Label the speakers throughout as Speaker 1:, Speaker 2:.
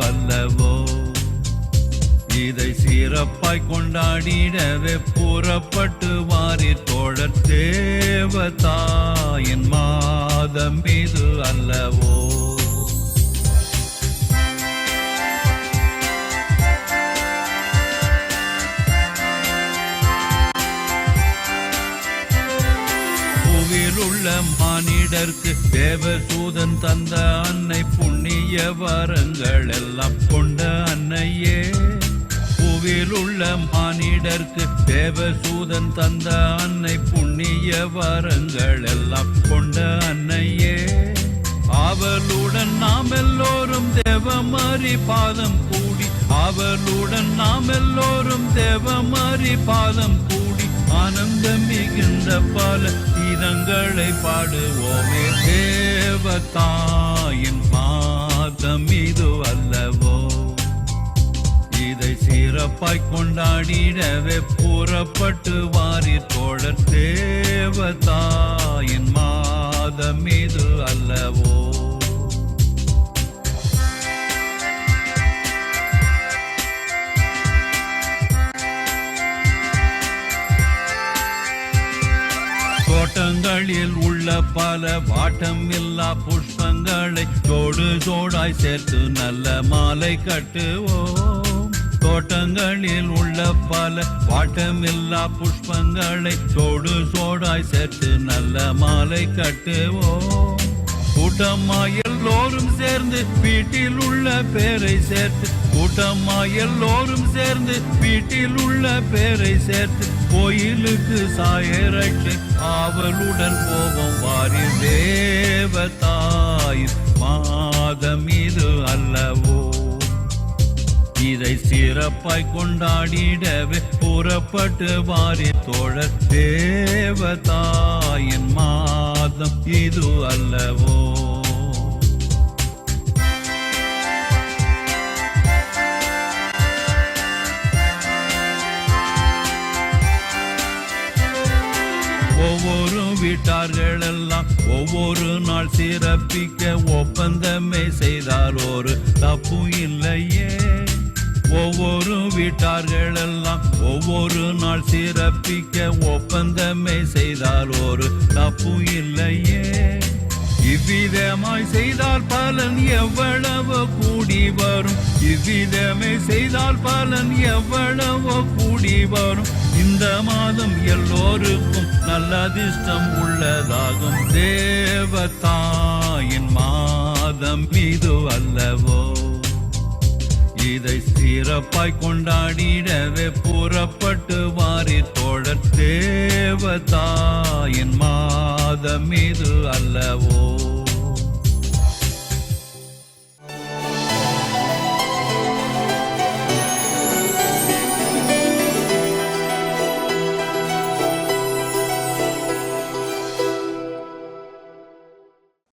Speaker 1: அல்லவோ. இதை சிறப்பாய் கொண்டாடிடவே புறப்பட்டு வாரீர் தோழர், தேவதாயின் மாதம் இது அல்லவோ. உள்ள மானிடர்க்கு தேவதூதன் தந்த அன்னை, புண்ணிய வரங்கள் எல்லாம் கொண்ட அன்னையே. பூவில் உள்ள மானிடர்க்கு தேவதூதன் தந்த அன்னை, புண்ணிய வரங்கள் எல்லாம் கொண்ட அன்னையே. அவளுடன் நாம் எல்லோரும் தேவமாரி பாதம் கூடி, அவளுடன் நாம் எல்லோரும் தேவமாரி பாதம் கூடி, ஆனந்தம் மிகுந்த பல கீதங்களை பாடுவோமே. தேவதாயின் மாதம் இது அல்லவோ. இதை சிறப்பாய் கொண்டாடிடவே புறப்பட்டு வாரீர் தோழர், தேவதாயின் மாதம் இது அல்லவோ. தோட்டங்களில் உள்ள பல வாட்டம் இல்லா புஷ்பங்களை தோடு தோடாய் சேர்த்து நல்ல மாலை கட்டுவோம். தோட்டங்களில் உள்ள பல வாட்டமில்லா புஷ்பங்களை தோடு தோடாய் சேர்த்து நல்ல மாலை கட்டுவோம். கூட்டமாய் எல்லோரும் சேர்ந்து வீட்டில் உள்ள பேரை சேர்த்து, கூட்டமாய் எல்லோரும் சேர்ந்து வீட்டில் உள்ள பேரை சேர்த்து, கோயிலுக்கு சாயரட்சி அவளுடன் போவோம் வாரீர், தேவதாயின் மாதம் இது அல்லவோ. இதை சிறப்பாய் கொண்டாடிடவே புறப்பட்டு வாரீர் தோழர், தேவதாயின் மாதம் இது அல்லவோ. ஒவ்வொரு வீட்டார்கள் எல்லாம் ஒவ்வொரு நாள் சிறப்பிக்க ஒப்பந்தமே செய்தால் ஒரு தப்பு இல்லையே. ஒவ்வொரு வீட்டார்கள் எல்லாம் ஒவ்வொரு நாள் சிறப்பிக்க ஒப்பந்தமே செய்தால் ஒரு தப்பு இல்லையே. இவ்விதமாய் செய்தால் பலன் எவ்வளவோ கூடி வரும், இவ்விதமே செய்தால் பலன் எவ்வளவோ கூடி வரும். இந்த மாதம் எல்லோருக்கும் நல்ல அதிர்ஷ்டம் உள்ளதாகும், தேவதாயின் மாதம் இது அல்லவோ. இதை சிறப்பாய் கொண்டாடிடவே புறப்பட்டு வாரீர் தோழர், தேவதாயின் மாதம் இது அல்லவோ.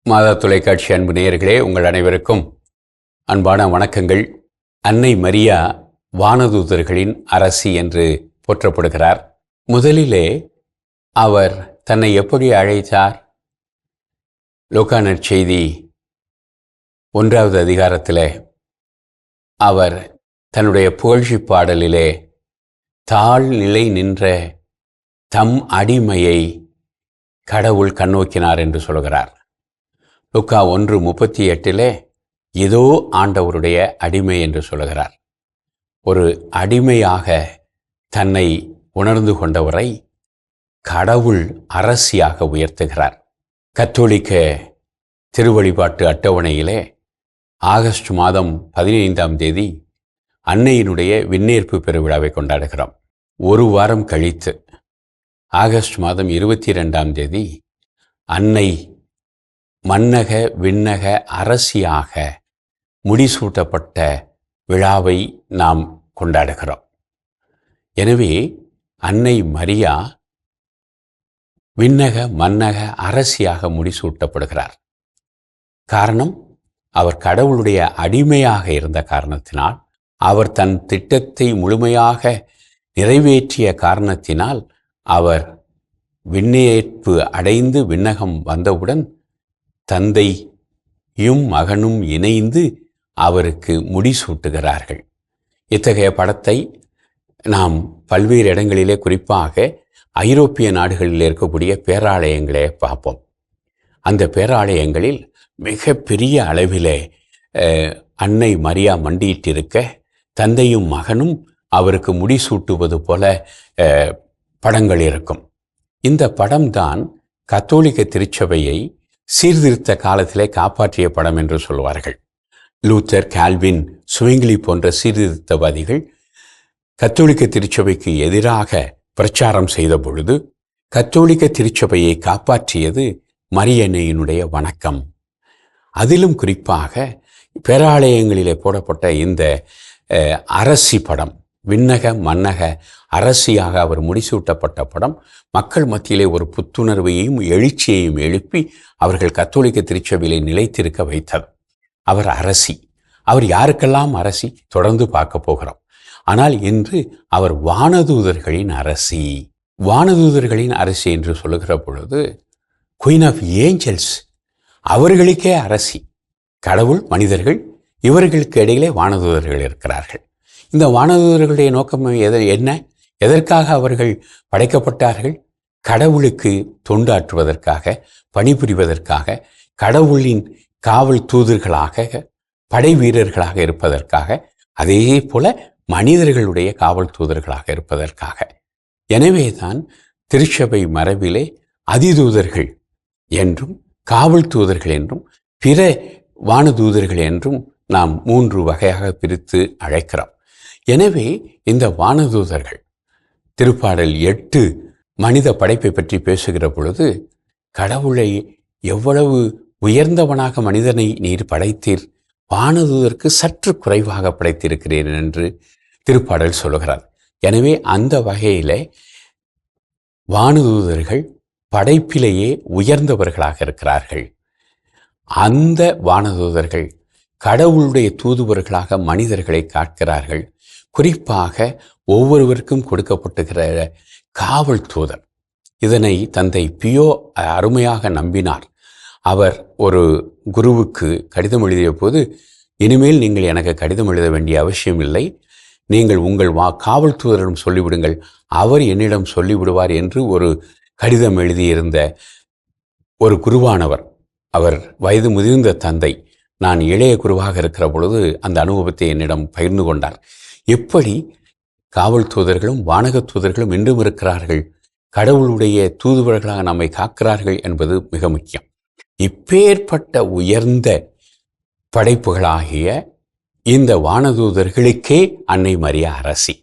Speaker 2: மாதா தொலைக்காட்சி அன்பு நேயர்களே, உங்கள் அனைவருக்கும் அன்பான வணக்கங்கள். அன்னை மரியா வானதூதர்களின் அரசி என்று போற்றப்படுகிறார். முதலிலே அவர் தன்னை எப்படி அழைத்தார்? லூக்கா நற்செய்தி 1வது அதிகாரத்திலே அவர் தன்னுடைய புகழ்ச்சி பாடலிலே தாழ்நிலை நின்ற தம் அடிமையை கடவுள் கண்ணோக்கினார் என்று சொல்கிறார். லூக்கா 1:38 இதோ ஆண்டவருடைய அடிமை என்று சொல்கிறார். ஒரு அடிமையாக தன்னை உணர்ந்து கொண்டவரை கடவுள் அரசியாக உயர்த்துகிறார். கத்தோலிக்க திருவழிபாட்டு அட்டவணையிலே ஆகஸ்ட் மாதம் 15ஆம் தேதி அன்னையினுடைய விண்ணேற்பு பெருவிழாவை கொண்டாடுகிறோம். ஒரு வாரம் கழித்து ஆகஸ்ட் மாதம் 22ஆம் தேதி அன்னை மன்னக விண்ணக அரசியாக முடிசூட்டப்பட்ட விழாவை நாம் கொண்டாடுகிறோம். எனவே அன்னை மரியா விண்ணக மன்னக அரசியாக முடிசூட்டப்படுகிறார். காரணம், அவர் கடவுளுடைய அடிமையாக இருந்த காரணத்தினால், அவர் தன் திட்டத்தை முழுமையாக நிறைவேற்றிய காரணத்தினால், அவர் விண்ணேற்பு அடைந்து விண்ணகம் வந்தவுடன் தந்தையும் மகனும் இணைந்து அவருக்கு முடிசூட்டுகிறார்கள். இத்தகைய படத்தை நாம் பல்வேறு இடங்களிலே, குறிப்பாக ஐரோப்பிய நாடுகளில் இருக்கக்கூடிய பேராலயங்களே பார்ப்போம். அந்த பேராலயங்களில் மிக பெரிய அளவிலே அன்னை மரியா மண்டியிட்டிருக்க தந்தையும் மகனும் அவருக்கு முடிசூட்டுவது போல படங்கள் இருக்கும். இந்த படம்தான் கத்தோலிக்க திருச்சபையை சீர்திருத்த காலத்திலே காப்பாற்றிய படம் என்று சொல்வார்கள். லூத்தர், கால்வின், சுவிங்லி போன்ற சீர்திருத்தவாதிகள் கத்தோலிக்க திருச்சபைக்கு எதிராக பிரச்சாரம் செய்த பொழுது கத்தோலிக்க திருச்சபையை காப்பாற்றியது மரியன்னையினுடைய வணக்கம். அதிலும் குறிப்பாக பேராலயங்களிலே போடப்பட்ட இந்த அரசி படம், விண்ணக மன்னக அரசியாக அவர் முடிசூட்டப்பட்ட படம், மக்கள் மத்தியிலே ஒரு புத்துணர்வையும் எழுச்சியையும் எழுப்பி அவர்கள் கத்தோலிக்க திருச்சபையிலே நிலைத்திருக்க வைத்தது. அவர் அரசி. அவர் யாருக்கெல்லாம் அரசி தொடர்ந்து பார்க்க போகிறோம். ஆனால் இன்று அவர் வானதூதர்களின் அரசி. வானதூதர்களின் அரசி என்று சொல்லுகிற பொழுது குயின் ஆஃப் ஏஞ்சல்ஸ், அவர்களுக்கே அரசி. கடவுள், மனிதர்கள், இவர்களுக்கு இடையிலே வானதூதர்கள் இருக்கிறார்கள். இந்த வானதூதர்களுடைய நோக்கம் என்ன? எதற்காக அவர்கள் படைக்கப்பட்டார்கள்? கடவுளுக்கு தொண்டாற்றுவதற்காக, பணிபுரிவதற்காக, கடவுளின் காவல் தூதர்களாக, படை வீரர்களாக இருப்பதற்காக, அதே போல மனிதர்களுடைய காவல் தூதர்களாக இருப்பதற்காக. எனவேதான் திருச்சபை மரபிலே அதிதூதர்கள் என்றும், காவல் தூதர்கள் என்றும், பிற வானதூதர்கள் என்றும் நாம் 3 வகையாக பிரித்து அழைக்கிறோம். எனவே இந்த வானதூதர்கள், திருப்பாடல் 8 மனித படைப்பை பற்றி பேசுகிற பொழுது, கடவுளை எவ்வளவு உயர்ந்தவனாக மனிதனை நீர் படைத்தீர், வானதூதருக்கு சற்று குறைவாக படைத்திருக்கிறீர் என்று திருப்பாடல் சொல்லுகிறார். எனவே அந்த வகையிலே வானதூதர்கள் படைப்பிலேயே உயர்ந்தவர்களாக இருக்கிறார்கள். அந்த வானதூதர்கள் கடவுளுடைய தூதுவர்களாக மனிதர்களை காக்கிறார்கள். குறிப்பாக ஒவ்வொருவருக்கும் கொடுக்கப்பட்டுகிற காவல் தூதர், இதனை தந்தை பியோ அருமையாக நம்பினார். அவர் ஒரு குருவுக்கு கடிதம் எழுதிய போது, இனிமேல் நீங்கள் எனக்கு கடிதம் எழுத வேண்டிய அவசியம் இல்லை, நீங்கள் உங்கள் காவல் தூதரிடம் சொல்லிவிடுங்கள், அவர் என்னிடம் சொல்லிவிடுவார் என்று ஒரு கடிதம் எழுதியிருந்த ஒரு குருவானவர். அவர் வயது முதிர்ந்த தந்தை. நான் இளைய குருவாக இருக்கிற பொழுது அந்த அனுபவத்தை என்னிடம் பகிர்ந்து கொண்டார். எப்படி காவல் தூதர்களும் வானக தூதர்களும் இன்றும் இருக்கிறார்கள், கடவுளுடைய தூதுவர்களாக நம்மை காக்கிறார்கள் என்பது மிக முக்கியம். இப்பேற்பட்ட உயர்ந்த படைப்புகளாகிய இந்த வானதூதர்களுக்கே அன்னை மரியா அரசி.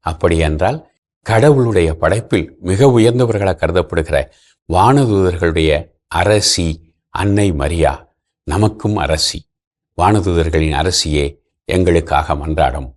Speaker 2: அப்படியென்றால் கடவுளுடைய படைப்பில் மிக உயர்ந்தவர்களாக கருதப்படுகிற வானதூதர்களுடைய அரசி அன்னை மரியா நமக்கும் அரசி. வானதூதர்களின் அரசியே எங்களுக்காக மன்றாடும்.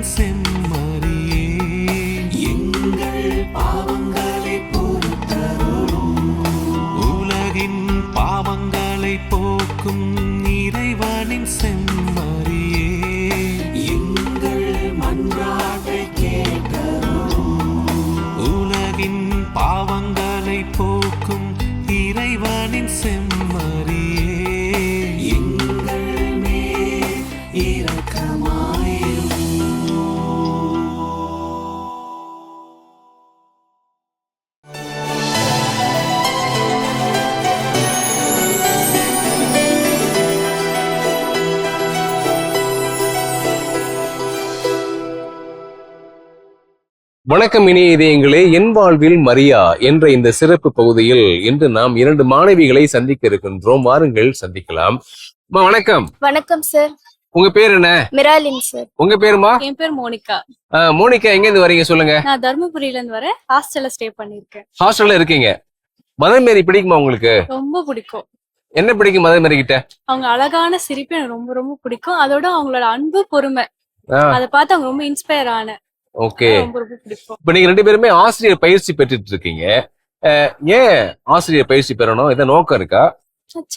Speaker 3: இறைவனின் செம்மறியே, எங்கள் பாவங்களை பொறுத்தருளும். உலகின் பாவங்களை போக்கும் இறைவனின் செம்மறியே, எங்கள் மன்றாட்டை கேட்டருளும். உலகின் பாவங்களை போக்கும் இறைவனின் செம்மறியே, எங்கள் மேல் இரக்கமாயிரும்.
Speaker 4: வணக்கம் இனிய இதயங்களே, என் வாழ்வில் மரியா என்ற இந்த சிறப்பு பகுதியில் இன்று நாம் 2 மாணவிகளை சந்திக்க இருக்கின்றோம். வாருங்கள் சந்திக்கலாம். வணக்கம்.
Speaker 5: வணக்கம் சார்.
Speaker 4: உங்க பேர் என்ன?
Speaker 5: மிராலின் சார்.
Speaker 4: உங்க பேருமா?
Speaker 6: என் பேர் மோனிகா.
Speaker 4: மோனிகா, எங்க இருந்து வரீங்க சொல்லுங்க.
Speaker 6: நான் தர்மபுரியில இருந்து வரேன். ஹாஸ்டல்ல ஸ்டே பண்ணிருக்கேன்.
Speaker 4: ஹாஸ்டல்ல இருக்கீங்க. மதர் மேரி பிடிக்குமா உங்களுக்கு?
Speaker 6: ரொம்ப பிடிக்கும்.
Speaker 4: என்ன பிடிக்கும் மதர் மேரி கிட்ட?
Speaker 6: அவங்க அழகான சிரிப்பு எனக்கு ரொம்ப ரொம்ப பிடிக்கும். அதோட அவங்களோட அன்பு, பொறுமை, அதை பார்த்து அவங்க ரொம்ப இன்ஸ்பயர் ஆன.
Speaker 4: ஓகே.
Speaker 6: ரொம்ப ரொம்ப பிடிக்கும்.
Speaker 4: இப்ப நீங்க 2 பேருமே ஆசிரியர் பயிற்சி பெற்றுட்டு இருக்கீங்க. ஏன் ஆசிரியர் பயிற்சி பெறணும்? இத நோக்கம் இருக்கா?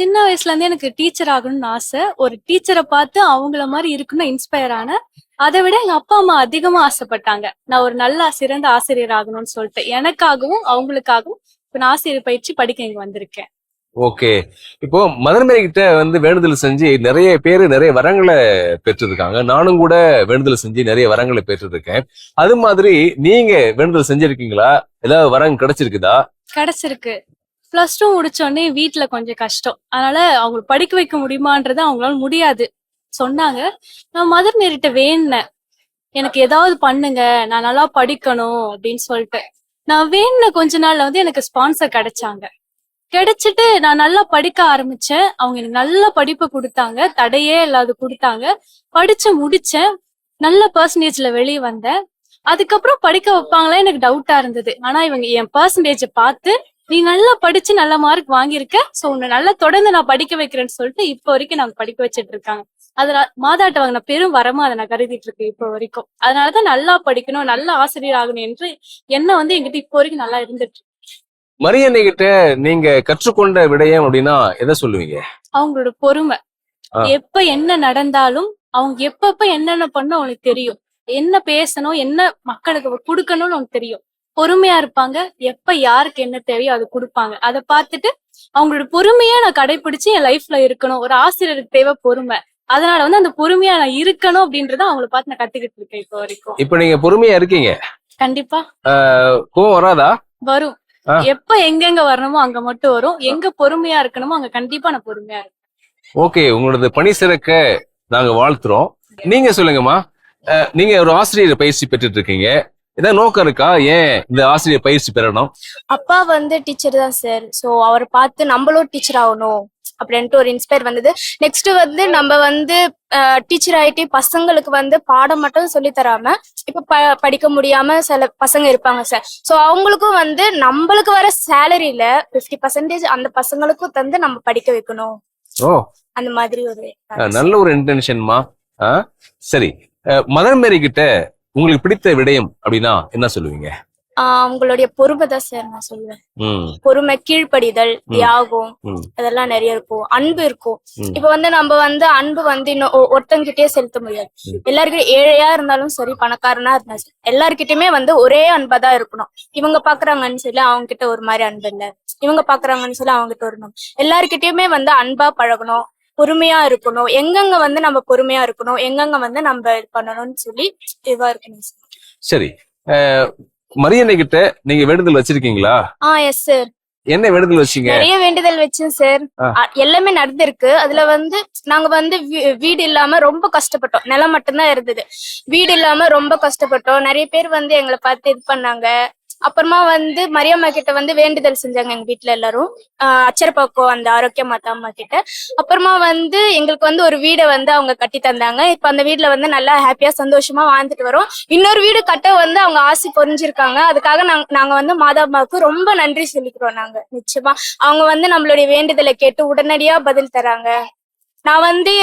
Speaker 6: சின்ன வயசுல இருந்தே எனக்கு டீச்சர் ஆகணும்னு ஆசை. ஒரு டீச்சரை பார்த்து அவங்கள மாதிரி இருக்கணும் இன்ஸ்பயர் ஆன. அதை விட எங்க அப்பா அம்மா அதிகமா ஆசைப்பட்டாங்க நான் ஒரு நல்ல சிறந்த ஆசிரியர் ஆகணும்னு சொல்லிட்டு. எனக்காகவும் அவங்களுக்காகவும் இப்ப நான் ஆசிரியர் பயிற்சி படிக்க இங்க வந்திருக்கேன்.
Speaker 4: ஓகே. இப்போ மதர் மேரி கிட்ட வேண்டுதல் செஞ்சு நிறைய பேரு நிறைய வரங்களை பெற்றிருக்காங்க. நானும் கூட வேண்டுதல் செஞ்சு நிறைய வரங்களை பெற்றிருக்கேன். அது மாதிரி நீங்க வேண்டுதல் செஞ்சிருக்கீங்களா? ஏதாவது வரங்க கிடைச்சிருக்குதா?
Speaker 6: கிடைச்சிருக்கு. +2 முடிச்ச உடனே வீட்டுல கொஞ்சம் கஷ்டம். அதனால அவங்களுக்கு படிக்க வைக்க முடியுமான்றது அவங்களால முடியாது சொன்னாங்க. நான் மதர் மேரிட்ட வேண்டினேன், எனக்கு ஏதாவது பண்ணுங்க, நான் நல்லா படிக்கணும் அப்படின்னு சொல்லிட்டு. நான் வேண்டின கொஞ்ச நாள்ல எனக்கு ஸ்பான்சர் கிடைச்சாங்க. கிடைச்சிட்டு நான் நல்லா படிக்க ஆரம்பிச்சேன். அவங்க எனக்கு நல்ல படிப்பு கொடுத்தாங்க, தடையே இல்லாத கொடுத்தாங்க. படிச்சு முடிச்சேன், நல்ல பெர்சன்டேஜ்ல வெளியே வந்தேன். அதுக்கப்புறம் படிக்க வைப்பாங்களா எனக்கு டவுட்டா இருந்தது. ஆனா இவங்க என் பெர்சன்டேஜ பார்த்து, நீ நல்லா படிச்சு நல்ல மார்க் வாங்கியிருக்க, சோ உன்னை நல்லா தொடர்ந்து நான் படிக்க வைக்கிறேன்னு சொல்லிட்டு இப்ப வரைக்கும் நாங்க படிக்க வச்சிட்டு இருக்காங்க. அதுல மாதாட்ட வாங்கின பெரும் வரமா அதை நான் கருதிட்டு இருக்கேன் இப்ப வரைக்கும். அதனாலதான் நல்லா படிக்கணும், நல்ல ஆசிரியர் ஆகணும் என்று எண்ணம் எங்கிட்ட இப்ப வரைக்கும் நல்லா இருந்துட்டு.
Speaker 4: மரியன்னை கிட்ட நீங்க கற்றுக்கொண்ட விடயம் அப்படின்னா எதை சொல்லுவீங்க?
Speaker 6: அவங்களோட பொறுமை. எப்ப என்ன நடந்தாலும் அவங்க எப்பப்ப என்னென்ன பண்ணணும் அவங்களுக்கு தெரியும். என்ன பேசணும், என்ன மக்களுக்கு கொடுக்கணும்னு அவங்களுக்கு தெரியும். பொறுமையா இருப்பாங்க. எப்ப யாருக்கு என்ன தேவையோ அது கொடுப்பாங்க. அதை பார்த்துட்டு அவங்களோட பொறுமையா நான் கடைபிடிச்சு என் லைஃப்ல இருக்கணும். ஒரு ஆசிரியருக்கு தேவை பொறுமை. அதனால அந்த பொறுமையா நான் இருக்கணும் அப்படின்றத அவங்களை பார்த்து நான் கத்துக்கிட்டு இருக்கேன் இப்ப வரைக்கும்.
Speaker 4: இப்ப நீங்க பொறுமையா இருக்கீங்க.
Speaker 6: கண்டிப்பா.
Speaker 4: கோவம் வராதா?
Speaker 6: வரும். எப்ப எங்கெங்க வரணுமோ அங்க மட்டும் வரும். எங்க பொறுமையா இருக்கணுமோ அங்க கண்டிப்பா நான் பொறுமையா இருக்கேன்.
Speaker 4: ஓகே. உங்களோட பணி சிறக்க நாங்க வாழ்த்துறோம். நீங்க சொல்லுங்கம்மா, நீங்க ஒரு ஆசிரியர் பயிற்சி பெற்றுட்டு இருக்கீங்க. ஏதாவது நோக்கம் இருக்கா? ஏன் இந்த ஆசிரியர் பயிற்சி பெறணும்?
Speaker 5: அப்பா டீச்சர் தான் சார். சோ அவரை பார்த்து நம்மளும் டீச்சர் ஆகணும் அப்படின்ட்டு ஒரு இன்ஸ்பயர் வந்தது. நெக்ஸ்ட் நம்ம டீச்சர் ஆயிட்டு பசங்களுக்கு பாடம் மட்டும் சொல்லி தராம இப்ப படிக்க முடியாம சில பசங்க இருப்பாங்க சார். சோ அவங்களுக்கும் நம்மளுக்கு வர சேலரியில 50% அந்த பசங்களுக்கும் தந்து நம்ம படிக்க வைக்கணும்.
Speaker 4: ஓ,
Speaker 5: அந்த மாதிரி ஒரு
Speaker 4: நல்ல ஒரு இன்டென்ஷன்மா. சரி, மதர் மேரி கிட்ட உங்களுக்கு பிடித்த விடயம் அப்படின்னா என்ன சொல்லுவீங்க?
Speaker 5: அவங்களுடைய பொறுமை தான் சார் நான் சொல்லுவேன். பொறுமை, கீழ்ப்படிதல், தியாகம், அதெல்லாம் நிறைய இருக்கும். அன்பு இருக்கும். இப்ப நம்ம அன்பு இன்னும் ஒருத்தங்கிட்டே செலுத்த முடியாது. எல்லாருக்கிட்டையும் ஏழையா இருந்தாலும் சரி, பணக்காரனா இருந்தாலும் சரி, எல்லாருக்கிட்டயுமே ஒரே அன்பா தான் இருக்கணும். இவங்க பாக்குறாங்கன்னு சொல்லி அவங்க கிட்ட ஒரு மாதிரி அன்பு இல்ல, இவங்க பாக்குறாங்கன்னு சொல்லி அவங்க கிட்ட ஒரு எல்லாருக்கிட்டயுமே அன்பா பழகணும், பொறுமையா இருக்கணும். எங்கெங்க நம்ம பொறுமையா இருக்கணும், எங்கெங்க நம்ம இது பண்ணணும்னு சொல்லி இதுவா இருக்கணும்.
Speaker 4: சரி, மரியன்னை கிட்ட நீங்க வேண்டுதல் வச்சிருக்கீங்களா?
Speaker 5: Yes sir.
Speaker 4: என்ன வேண்டுதல் வச்சீங்க?
Speaker 5: நிறைய வேண்டுதல் வச்சேன் சார். எல்லாமே நடந்திருக்கு. அதுல நாங்க வீடு இல்லாம ரொம்ப கஷ்டப்பட்டோம். நிலம் மட்டும்தான் இருந்தது. வீடு இல்லாம ரொம்ப கஷ்டப்பட்டோம். நிறைய பேர் எங்களை பார்த்து இது பண்ணாங்க. அப்புறமா மரியம்மா கிட்ட வேண்டுதல் செஞ்சாங்க எங்க வீட்டுல எல்லாரும். அச்சரப்பாக்கம் அந்த ஆரோக்கிய மாதா அம்மா கிட்ட. அப்புறமா எங்களுக்கு ஒரு வீடை அவங்க கட்டி தந்தாங்க. இப்ப அந்த வீட்டுல நல்லா ஹாப்பியா சந்தோஷமா வாழ்ந்துட்டு வரோம். இன்னொரு வீடு கட்ட அவங்க ஆசை புரிஞ்சிருக்காங்க. அதுக்காக நாங்க மாதா அம்மாவுக்கு ரொம்ப நன்றி சொல்லிக்கிறோம். நாங்க நிச்சயமா அவங்க நம்மளுடைய வேண்டுதலை கேட்டு உடனடியா பதில் தராங்க. நான் வந்து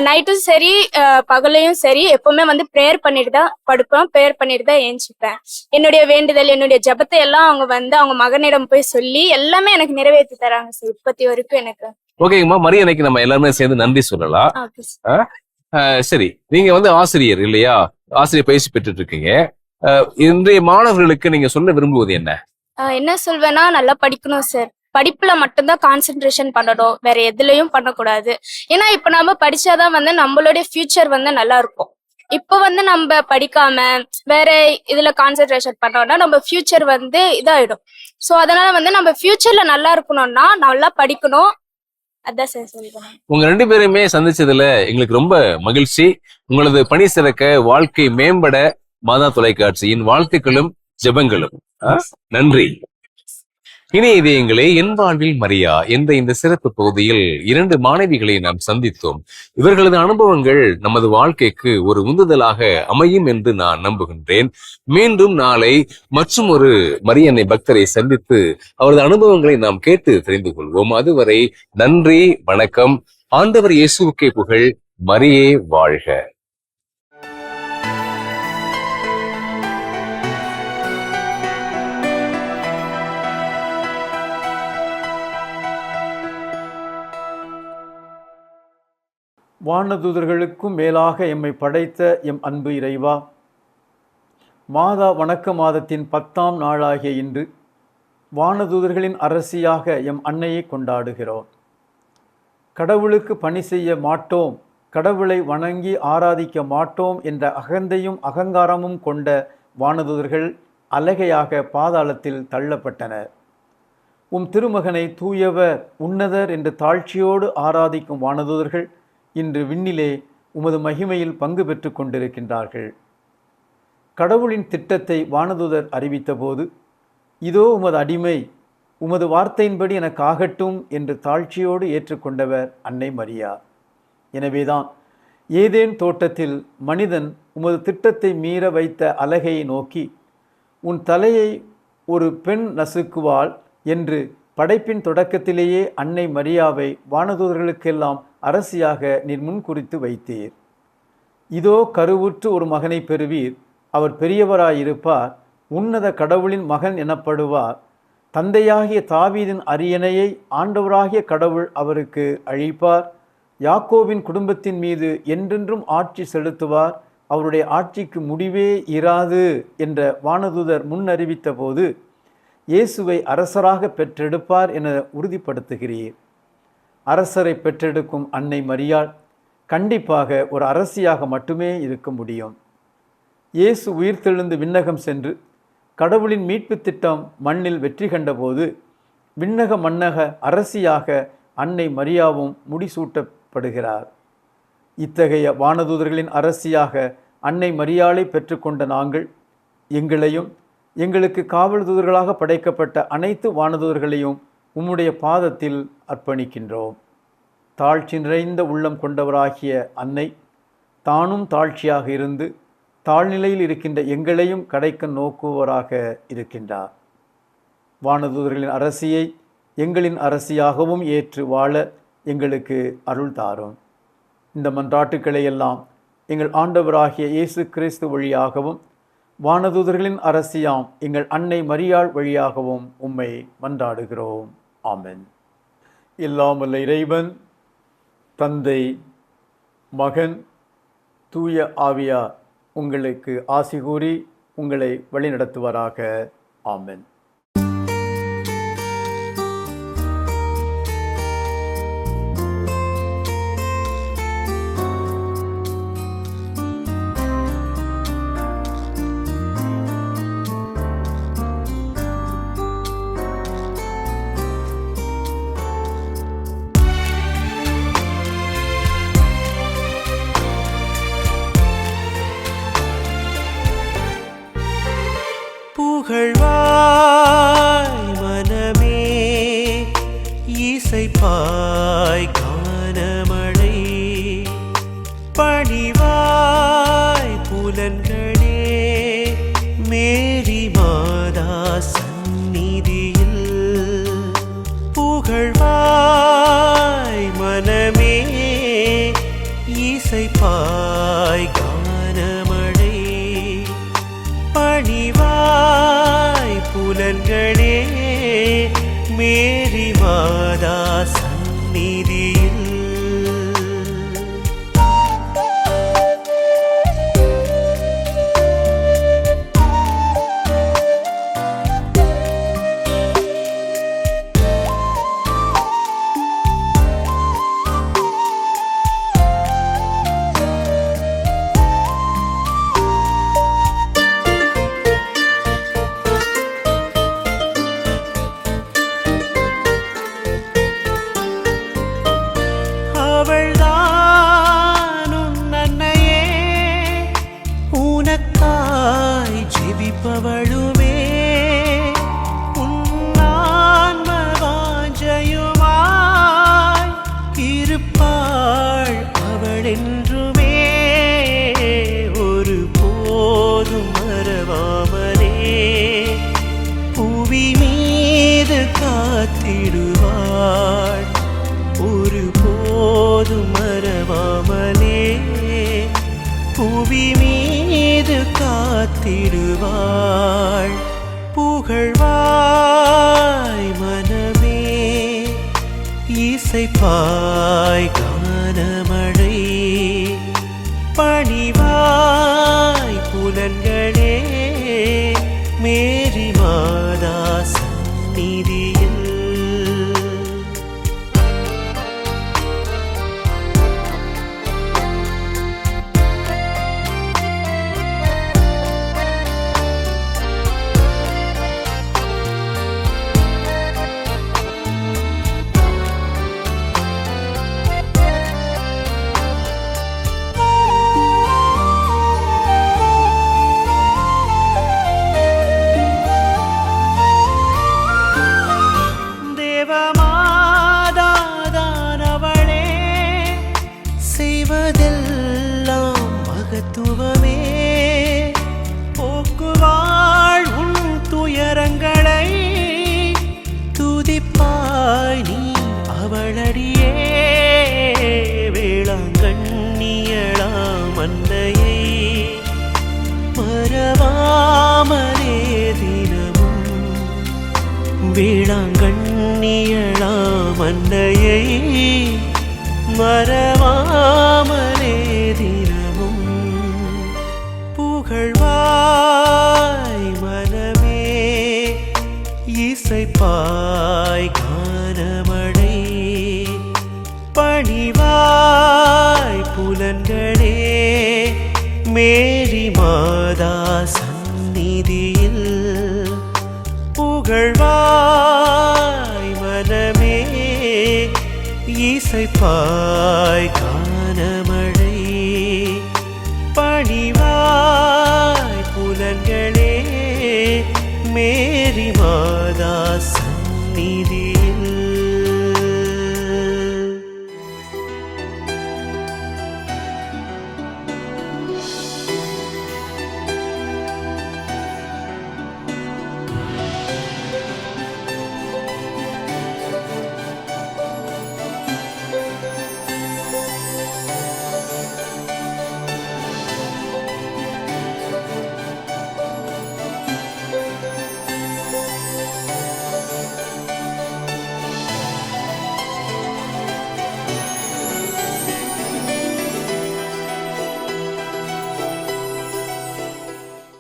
Speaker 5: நைட்டும் சரி பகலையும் சரி எப்பவுமே வந்து ப்ரேயர் பண்ணிட்டு தான் படுப்பேன், ப்ரேயர் பண்ணிட்டு தான் ஏஞ்சிப்பேன். என்னுடைய வேண்டுதல், என்னுடைய ஜெபத்தை எல்லாம் அவங்க வந்து அவங்க மகனிடம் போய் சொல்லி எல்லாமே எனக்கு நிறைவேற்றி தராங்க சார் இப்பத்தி வரைக்கும் எனக்கு.
Speaker 4: ஓகேங்கம்மா, மரியன்னைக்கு நம்ம எல்லாருமே சேர்ந்து நன்றி சொல்லலாம்.
Speaker 5: Okay sir.
Speaker 4: சரி, நீங்க வந்து ஆசிரியர் இல்லையா, ஆசிரியர் பயிற்சி பெற்றுட்டு இருக்கீங்க. இன்றைய மாணவர்களுக்கு நீங்க சொல்ல விரும்புவது என்ன?
Speaker 5: என்ன சொல்வேன்னா, நல்லா படிக்கணும் சார். படிப்புல மட்டும்தான் கான்சென்ட்ரேஷன் பண்ணணும், வேற எதுலயும் பண்ணக்கூடாது. ஏன்னா இப்ப நம்ம படிச்சாதான் வந்து நம்மளுடைய ஃபியூச்சர் வந்து நல்லா இருக்கும். இப்ப வந்து நம்ம படிக்காம வேற இதுல கான்சென்ட்ரேஷன் பண்ணோம்னா நம்ம ஃபியூச்சர் வந்து இதாயிடும். சோ அதனால வந்து நம்ம ஃபியூச்சர்ல நல்லா இருக்கணும்னா நல்லா படிக்கணும். அதான் சார் சொல்லுவேன்.
Speaker 4: உங்க 2 பேரையுமே சந்திச்சதுல எங்களுக்கு ரொம்ப மகிழ்ச்சி. உங்களது பணி சிறக்க, வாழ்க்கை மேம்பட மாதா தொலைக்காட்சியின் வாழ்த்துக்களும் ஜெபங்களும். நன்றி. இனி இதயங்களே, என் வாழ்வில் மரியா என்ற இந்த சிறப்பு பகுதியில் 2 மாணவிகளை நாம் சந்தித்தோம். இவர்களது அனுபவங்கள் நமது வாழ்க்கைக்கு ஒரு உந்துதலாக அமையும் என்று நான் நம்புகின்றேன். மீண்டும் நாளை மற்றும் ஒரு மரியன்னை பக்தரை சந்தித்து அவரது அனுபவங்களை நாம் கேட்டு தெரிந்து கொள்வோம். அதுவரை நன்றி, வணக்கம். ஆண்டவர் இயேசுவுக்கே புகழ். மரியே வாழ்க.
Speaker 7: வானதூதர்களுக்கும் மேலாக எம்மை படைத்த எம் அன்பு இறைவா, மாதா வணக்க மாதத்தின் 10ஆம் நாளாகிய இன்று வானதூதர்களின் அரசியாக எம் அன்னையை கொண்டாடுகிறோம். கடவுளுக்கு பணி செய்ய மாட்டோம், கடவுளை வணங்கி ஆராதிக்க மாட்டோம் என்ற அகந்தையும் அகங்காரமும் கொண்ட வானதூதர்கள் அலகையாக பாதாளத்தில் தள்ளப்பட்டனர். உம் திருமகனை தூயவர், உன்னதர் என்று தாழ்ச்சியோடு ஆராதிக்கும் வானதூதர்கள் இன்று விண்ணிலே உமது மகிமையில் பங்கு பெற்று கொண்டிருக்கின்றார்கள். கடவுளின் திட்டத்தை வானதூதர் அறிவித்த போது, இதோ உமது அடிமை, உமது வார்த்தையின்படி எனக்கு ஆகட்டும் என்று தாழ்ச்சியோடு ஏற்றுக்கொண்டவர் அன்னை மரியா. எனவேதான் ஏதேன் தோட்டத்தில் மனிதன் உமது திட்டத்தை மீற வைத்த அலகையை நோக்கி, உன் தலையை ஒரு பெண் நசுக்குவாள் என்று படைப்பின் தொடக்கத்திலேயே அன்னை மரியாவை வானதூதர்களுக்கெல்லாம் அரசியாக நீர் முன்குறித்து வைத்தீர். இதோ கருவுற்று ஒரு மகனை பெறுவீர், அவர் பெரியவராயிருப்பார், உன்னத கடவுளின் மகன் எனப்படுவார். தந்தையாகிய தாவீதின் அரியணையை ஆண்டவராகிய கடவுள் அவருக்கு அழிப்பார். யாக்கோபின் குடும்பத்தின் மீது என்றென்றும் ஆட்சி செலுத்துவார், அவருடைய ஆட்சிக்கு முடிவே இராது என்ற வானதூதர் முன்னறிவித்த போது இயேசுவை அரசராக பெற்றெடுப்பார் என உறுதிப்படுத்துகிறீர். அரசரை பெற்றெடுக்கும் அன்னை மரியாள் கண்டிப்பாக ஒரு அரசியாக மட்டுமே இருக்க முடியும். இயேசு உயிர்த்தெழுந்து விண்ணகம் சென்று கடவுளின் மீட்பு திட்டம் மண்ணில் வெற்றி கண்டபோது விண்ணக மன்னக அரசியாக அன்னை மரியாவும் முடிசூட்டப்படுகிறார். இத்தகைய வானதூதர்களின் அரசியாக அன்னை மரியாளை பெற்றுக்கொண்ட நாங்கள் எங்களையும் எங்களுக்கு காவல் தூதர்களாக படைக்கப்பட்ட அனைத்து வானதூதர்களையும் உம்முடைய பாதத்தில் அர்ப்பணிக்கின்றோம். தாழ்ச்சி நிறைந்த உள்ளம் கொண்டவராகிய அன்னை தானும் தாழ்ச்சியாக இருந்து தாழ்நிலையில் இருக்கின்ற எங்களையும் கடைக்க நோக்குவராக இருக்கின்றார். வானதூதர்களின் அரசியை எங்களின் அரசியாகவும் ஏற்று வாழ எங்களுக்கு அருள் தாரும். இந்த மன்றாட்டுக்களை எல்லாம் எங்கள் ஆண்டவராகிய இயேசு கிறிஸ்து வழியாகவும் வானதூதர்களின் அரசியாம் எங்கள் அன்னை மரியாள் வழியாகவும் உம்மை மன்றாடுகிறோம். ஆமென். எல்லாம் வல்ல இறைவன், தந்தை, மகன், தூய ஆவியார் உங்களுக்கு ஆசி கூறி உங்களை வழிநடத்துவாராக. ஆமென்.
Speaker 3: புகழ்வாய் மனமே, இசைப்பாய் கானமழை, பணிவாய் புலன்களே, மேரி மாதா சந்நிதியில். புகழ்வாய் மனமே, புலன்களே மேரி மாதா சந்நிதியில் அவள்தான் உன் அன்னையே, உனக்காய் ஜெபிப்பவளுமே, உன் ஆன்ம வாஞ்சையுமாய் இருப்பாள் அவள் என்றுமே, ஒரு போதும் மறவாமலே புவி மீது காத்திடுவாள், ஒரு போதும் மறவாமலே புவி மீது காத்திடுவாள். புகழ்வாய் மனமே இசைப்பாய் கானமழை, பணிவாய் புலன்களே மேரி மாதா சந்நிதியில். தேவமாதாதானவளே செய்வதெல்லாம் மகத்துவமே, போக்குவாள் உன் துயரங்களை, துதிப்பாய் நீ அவளடியே, வேளாங்கண்ணியளாம் அன்னையை மறவாமலே தினமும், வேளாங்கண்ணியளாம் அன்னையை மறவாமலே தினமும். புகழ்வாய் மனமே இசைப்பாய் கானமழை, பணிவாய் புலன்களே மேரி மாதா சந்நிதியில். புகழ்வாய் மனமே இசைப்பாய்